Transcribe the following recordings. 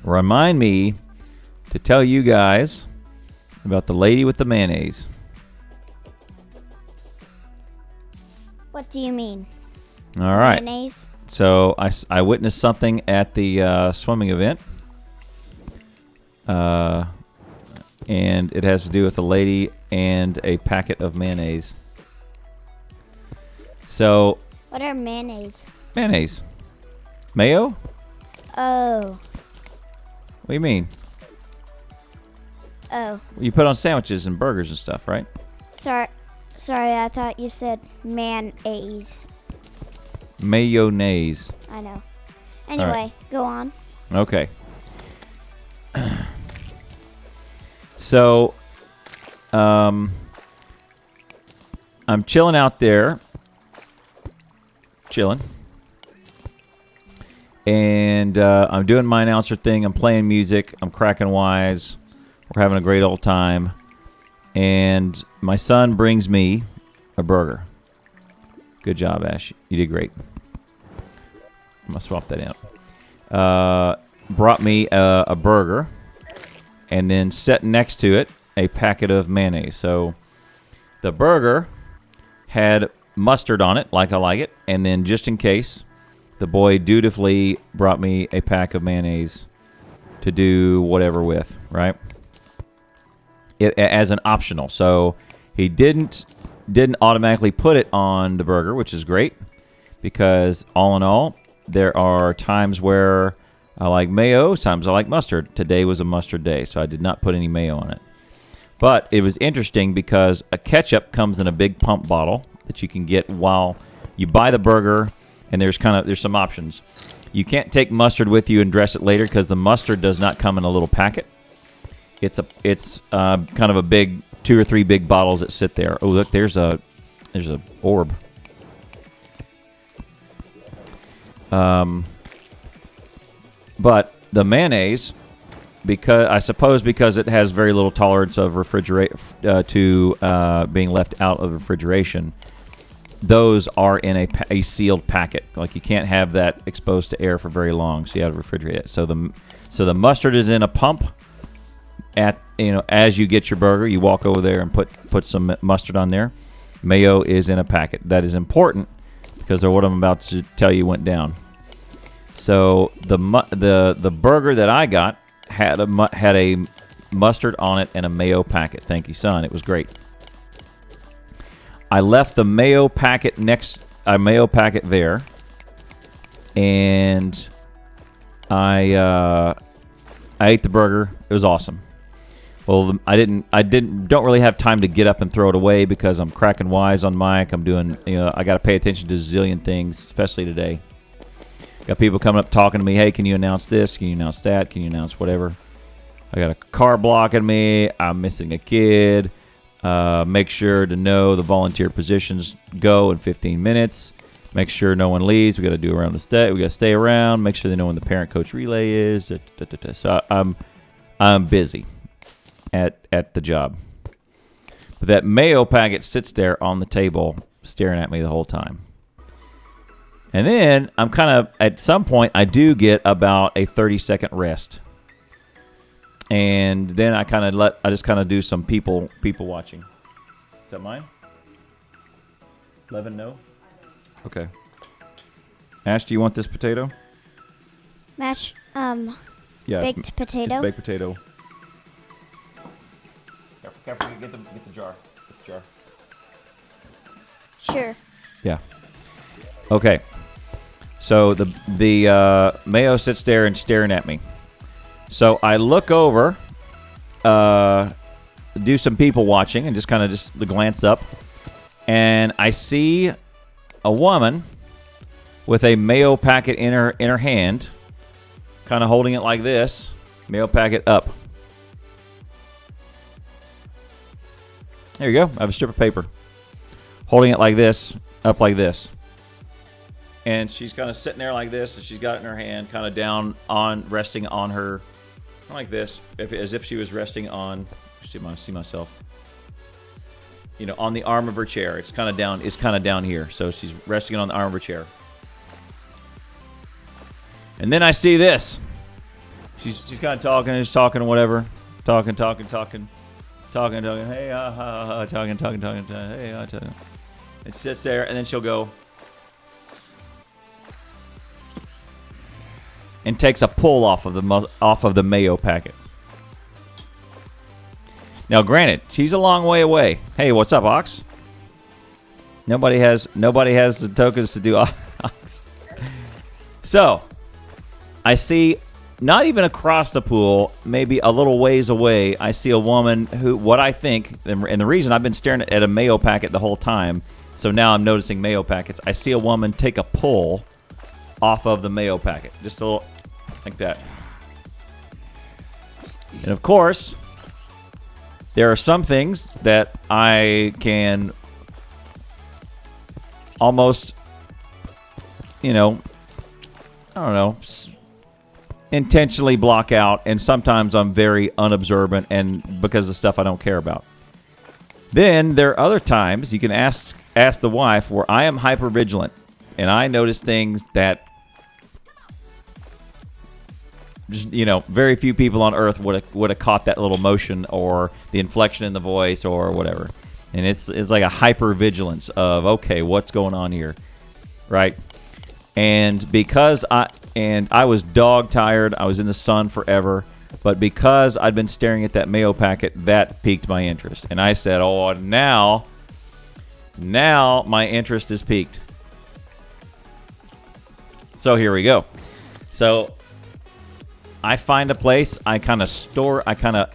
remind me to tell you guys about the lady with the mayonnaise. What do you mean? All right. Mayonnaise? So I witnessed something at the swimming event. And it has to do with a lady and a packet of mayonnaise. So. What are mayonnaise? Mayonnaise. Mayo? Oh. What do you mean? Oh. You put on sandwiches and burgers and stuff, right? Sorry, I thought you said mayonnaise. Mayonnaise. I know. Anyway, right. Go on. Okay. So, I'm chilling out there. Chilling. And I'm doing my announcer thing. I'm playing music. I'm cracking wise. We're having a great old time. And my son brings me a burger. Good job, Ash. You did great. I'm going to swap that out. Brought me a burger. And then set next to it a packet of mayonnaise. So the burger had mustard on it, like I like it. And then just in case, the boy dutifully brought me a pack of mayonnaise to do whatever with, right? As an optional. So he didn't automatically put it on the burger, which is great. Because all in all, there are times where I like mayo, sometimes I like mustard. Today was a mustard day, so I did not put any mayo on it. But it was interesting because a ketchup comes in a big pump bottle that you can get while you buy the burger, and there's some options. You can't take mustard with you and dress it later because the mustard does not come in a little packet. It's kind of a big 2 or 3 big bottles that sit there. Oh, look, there's a orb. But the mayonnaise, because it has very little tolerance of to being left out of refrigeration, those are in a sealed packet. Like you can't have that exposed to air for very long, so you have to refrigerate it. So the mustard is in a pump. As you get your burger, you walk over there and put some mustard on there. Mayo is in a packet. That is important because of what I'm about to tell you went down. So the burger that I got had a mustard on it and a mayo packet. Thank you, son. It was great. I left the mayo packet there, and I ate the burger. It was awesome. Well, don't really have time to get up and throw it away because I'm cracking wise on mic. I'm doing, I got to pay attention to a zillion things, especially today. Got people coming up talking to me, hey, can you announce this? Can you announce that? Can you announce whatever? I got a car blocking me. I'm missing a kid. Make sure to know the volunteer positions go in 15 minutes. Make sure no one leaves. We got to do around the stay. We got to stay around. Make sure they know when the parent-coach relay is. So I'm busy at the job. But that mayo packet sits there on the table staring at me the whole time. And then I'm kind of, at some point, I do get about a 30-second rest. And then I just kind of do some people watching. Is that mine? 11, no? Okay. Ash, do you want this potato? Mashed, yeah, baked potato? It's baked potato. Careful, get the jar. Get the jar. Sure. Yeah. Okay. So the mayo sits there and staring at me. So I look over, do some people watching, and just glance up, and I see a woman with a mayo packet in her hand, kind of holding it like this, mayo packet up. There you go. I have a strip of paper, holding it like this, up like this. And she's kind of sitting there like this, and she's got it in her hand, kind of resting on her, like this, as if she was resting on, see myself, on the arm of her chair. It's kind of down here, so she's resting on the arm of her chair. And then I see this. She's kind of talking, just talking, whatever, talking. Hey, talking. Hey, talking. And she sits there, and then she'll go and takes a pull off of the Mayo packet. Now, granted, she's a long way away. Hey, what's up, Ox? Nobody has the tokens to do Ox. So, I see, not even across the pool, maybe a little ways away, I see a woman who, what I think, and the reason I've been staring at a Mayo packet the whole time, so now I'm noticing Mayo packets. I see a woman take a pull off of the Mayo packet, just a little, like that. And of course, there are some things that I can almost, I don't know, intentionally block out, and sometimes I'm very unobservant and because of stuff I don't care about. Then there are other times you can ask the wife where I am hypervigilant and I notice things that just, very few people on earth would have caught that little motion or the inflection in the voice or whatever. And it's like a hypervigilance of, okay, what's going on here, right? And because I was dog tired, I was in the sun forever, but because I'd been staring at that Mayo packet, that piqued my interest. And I said, oh, now my interest is piqued. So here we go. So I find a place, I kind of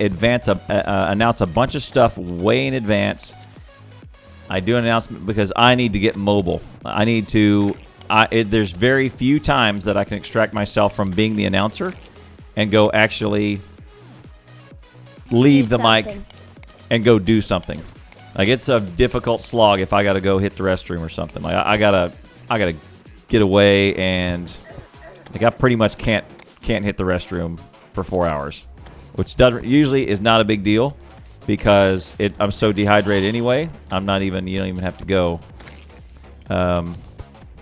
announce a bunch of stuff way in advance. I do an announcement because I need to get mobile. There's very few times that I can extract myself from being the announcer and go actually leave the mic and go do something. Like, it's a difficult slog if I got to go hit the restroom or something. Like, I gotta get away, and like, I pretty much can't hit the restroom for 4 hours, which usually is not a big deal because I'm so dehydrated anyway. You don't even have to go,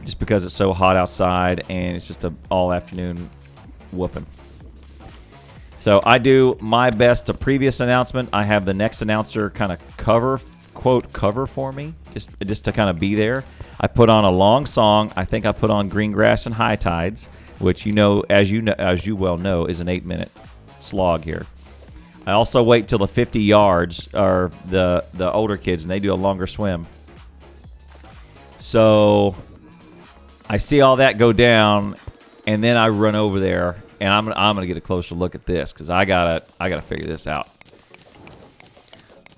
just because it's so hot outside and it's just a all afternoon whooping. So I do my best to previous announcement. I have the next announcer kind of cover for me, just to kind of be there. I put on a long song. I think I put on Green Grass and High Tides, which as you well know, is an 8-minute slog here. I also wait till the 50 yards are the older kids, and they do a longer swim. So I see all that go down, and then I run over there, and I'm gonna get a closer look at this because I gotta figure this out.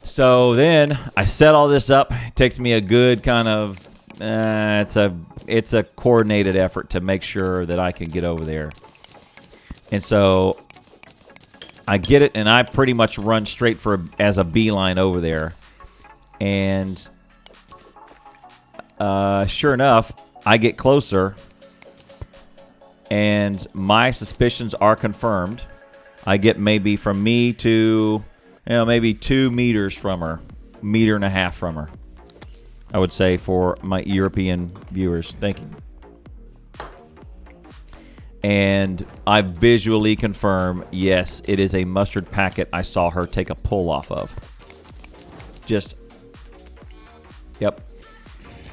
So then I set all this up. It takes me a good kind of it's a coordinated effort to make sure that I can get over there. And so I get it, and I pretty much run straight as a beeline over there. And sure enough, I get closer, and my suspicions are confirmed. I get maybe from me to, maybe 2 meters from her, 1.5 meters from her, I would say, for my European viewers. Thank you. And I visually confirm, yes, it is a mustard packet I saw her take a pull off of. Yep.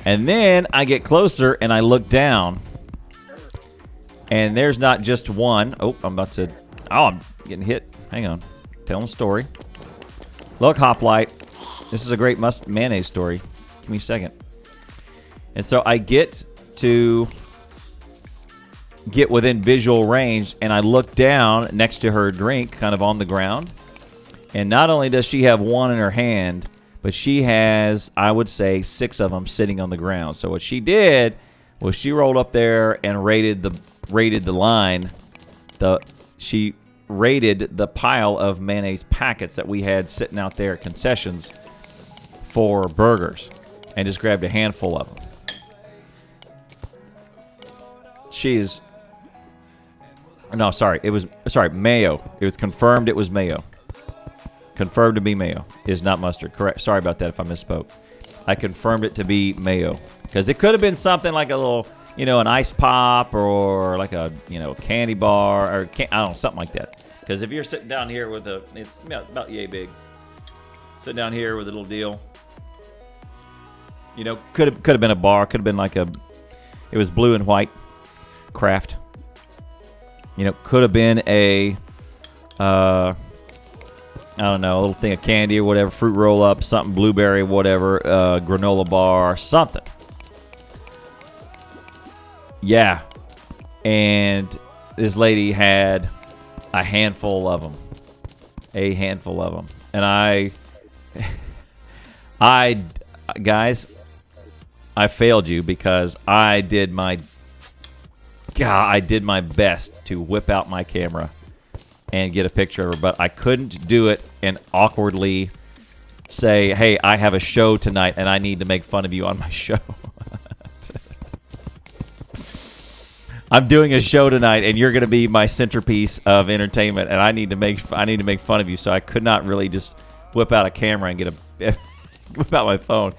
And then I get closer and I look down, and there's not just one. I'm getting hit. Hang on. Telling a story. Look, Hoplite. This is a great mayonnaise story. Give me a second. And so I get within visual range, and I look down next to her drink, kind of on the ground. And not only does she have one in her hand, but she has, I would say, 6 of them sitting on the ground. So what she did was she rolled up there and raided the line. She raided the pile of mayonnaise packets that we had sitting out there at concessions for burgers, and just grabbed a handful of them. Mayo. It was confirmed it was Mayo. Confirmed to be Mayo. It is not mustard. Correct. Sorry about that if I misspoke. I confirmed it to be Mayo. Because it could have been something like a little an ice pop or like a, candy bar or I don't know, something like that. Because if you're sitting down here with it's about yay big. Sitting down here with a little deal. Could have been a bar. Could have been like it was blue and white craft. Could have been I don't know, a little thing of candy or whatever, fruit roll up, something, blueberry, whatever, granola bar, something. Yeah. And this lady had a handful of them. And guys, I failed you because I did my best to whip out my camera and get a picture of her, but I couldn't do it and awkwardly say, hey, I have a show tonight and I need to make fun of you on my show. I'm doing a show tonight and you're going to be my centerpiece of entertainment and I need to make fun of you, so I could not really just whip out a camera and whip out my phone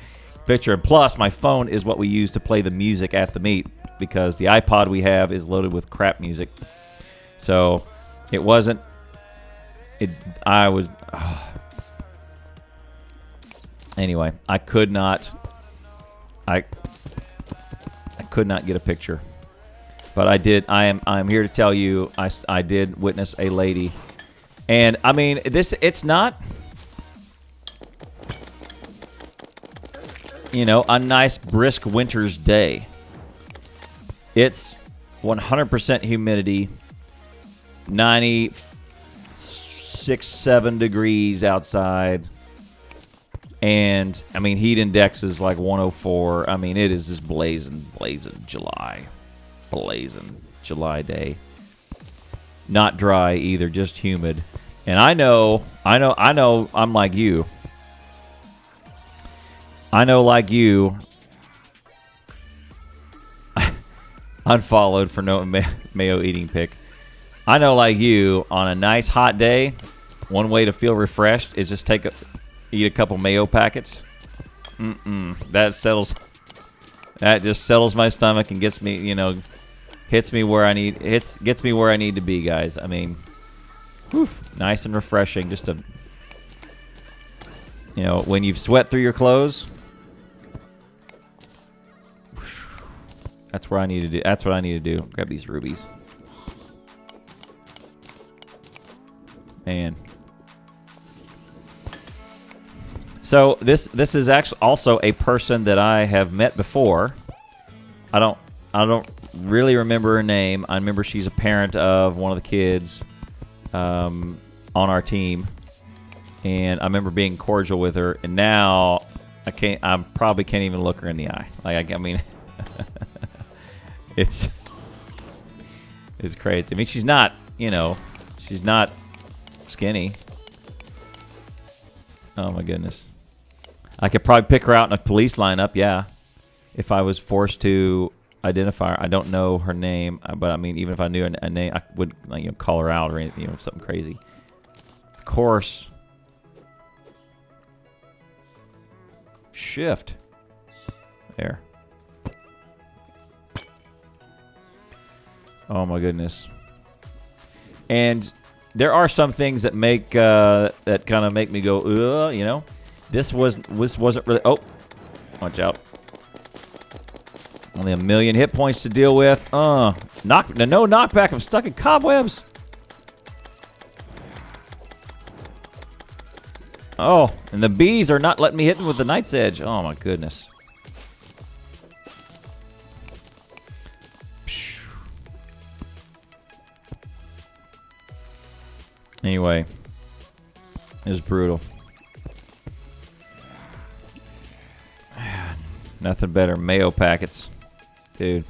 picture. And plus, my phone is what we use to play the music at the meet because the iPod we have is loaded with crap music. So it wasn't. Anyway, I could not get a picture, but I did. I'm here to tell you, I did witness a lady, and I mean it's not. A nice brisk winter's day. It's 100% humidity, 96-7 degrees outside, and I mean heat index is like 104. I mean it is this blazing July day. Not dry either, just humid. And I know I'm like you. I know, like you, unfollowed for no Mayo eating pick. I know, like you, on a nice hot day, one way to feel refreshed is just eat a couple Mayo packets. That just settles my stomach and gets me, gets me where I need to be, guys. I mean, nice and refreshing. Just when you've sweat through your clothes. That's what I need to do. That's what I need to do. Grab these rubies. Man. So this is actually also a person that I have met before. I don't really remember her name. I remember she's a parent of one of the kids on our team, and I remember being cordial with her. And now I probably can't even look her in the eye. I mean. It's crazy. I mean, she's not skinny. Oh my goodness. I could probably pick her out in a police lineup, yeah, if I was forced to identify her. I don't know her name, but I mean, even if I knew a name, I would call her out or anything, something crazy. Of course. Shift. There. Oh my goodness. And there are some things that make that kind of make me go, This wasn't really. Oh, watch out! Only 1 million hit points to deal with. No knockback. I'm stuck in cobwebs. Oh, and the bees are not letting me hit them with the Knight's Edge. Oh my goodness. Anyway, it was brutal. Nothing better. Mayo packets. Dude.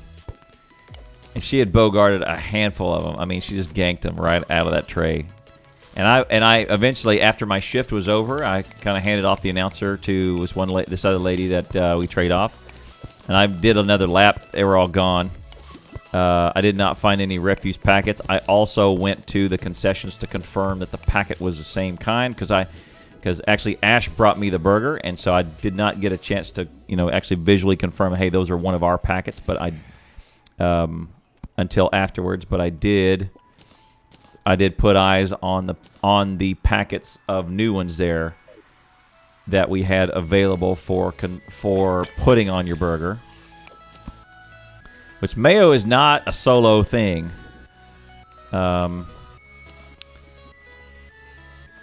And she had bogarted a handful of them. I mean, she just ganked them right out of that tray. And I eventually, after my shift was over, I kind of handed off the announcer to this other lady that we trade off. And I did another lap. They were all gone. I did not find any refuse packets. I also went to the concessions to confirm that the packet was the same kind because actually Ash brought me the burger, and so I did not get a chance to actually visually confirm, hey, those are one of our packets. But until afterwards, but I did put eyes on the packets of new ones there that we had available for putting on your burger. Which mayo is not a solo thing.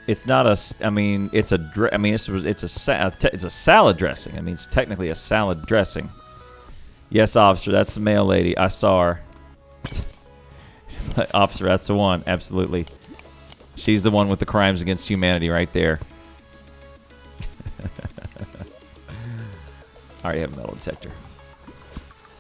It's not a. I mean, it's a. I mean, it's a salad dressing. I mean, it's technically a salad dressing. Yes, officer, that's the mail lady. I saw her. Officer, that's the one. Absolutely. She's the one with the crimes against humanity right there. I already have a metal detector.